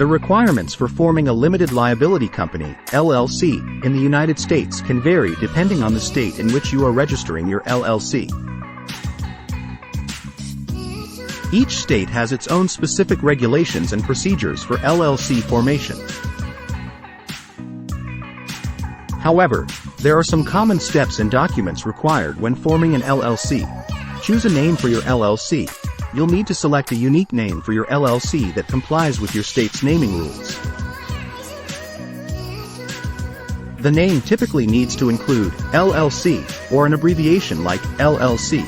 The requirements for forming a limited liability company, LLC, in the United States can vary depending on the state in which you are registering your LLC. Each state has its own specific regulations and procedures for LLC formation. However, there are some common steps and documents required when forming an LLC. Choose a name for your LLC. You'll need to select a unique name for your LLC that complies with your state's naming rules. The name typically needs to include LLC or an abbreviation like L.L.C.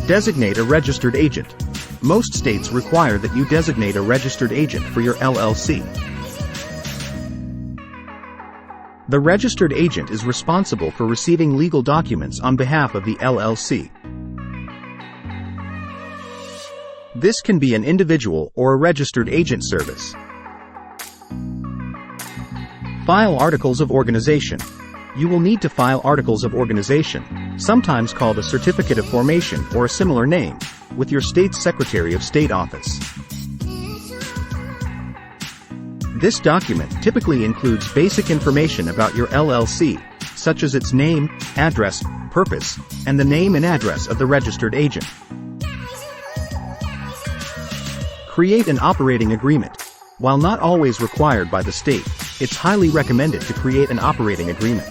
Designate a registered agent. Most states require that you designate a registered agent for your LLC. The registered agent is responsible for receiving legal documents on behalf of the LLC. This can be an individual or a registered agent service. File articles of organization. You will need to file articles of organization, sometimes called a certificate of formation or a similar name, with your state's Secretary of State office. This document typically includes basic information about your LLC, such as its name, address, purpose, and the name and address of the registered agent. Create an operating agreement. While not always required by the state, it's highly recommended to create an operating agreement.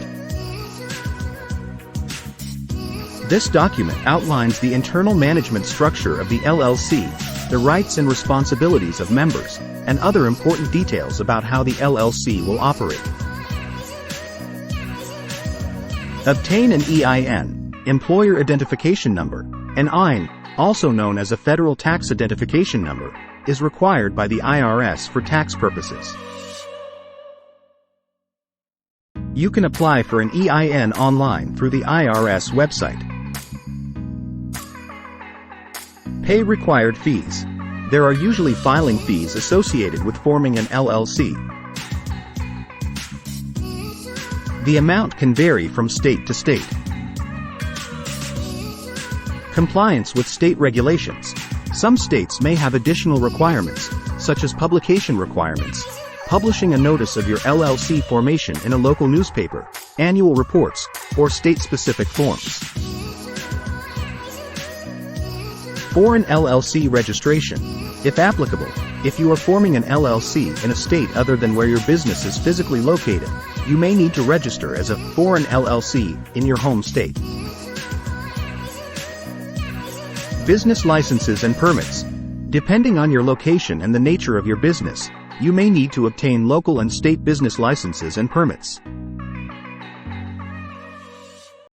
This document outlines the internal management structure of the LLC, the rights and responsibilities of members, and other important details about how the LLC will operate. Obtain an EIN, Employer Identification Number. An EIN, also known as a Federal Tax Identification Number, is required by the IRS for tax purposes. You can apply for an EIN online through the IRS website. Pay required fees. There are usually filing fees associated with forming an LLC. The amount can vary from state to state. Compliance with state regulations. Some states may have additional requirements, such as publication requirements, publishing a notice of your LLC formation in a local newspaper, annual reports, or state-specific forms. Foreign LLC registration. If applicable, if you are forming an LLC in a state other than where your business is physically located, you may need to register as a foreign LLC in your home state. Business licenses and permits. Depending on your location and the nature of your business, you may need to obtain local and state business licenses and permits.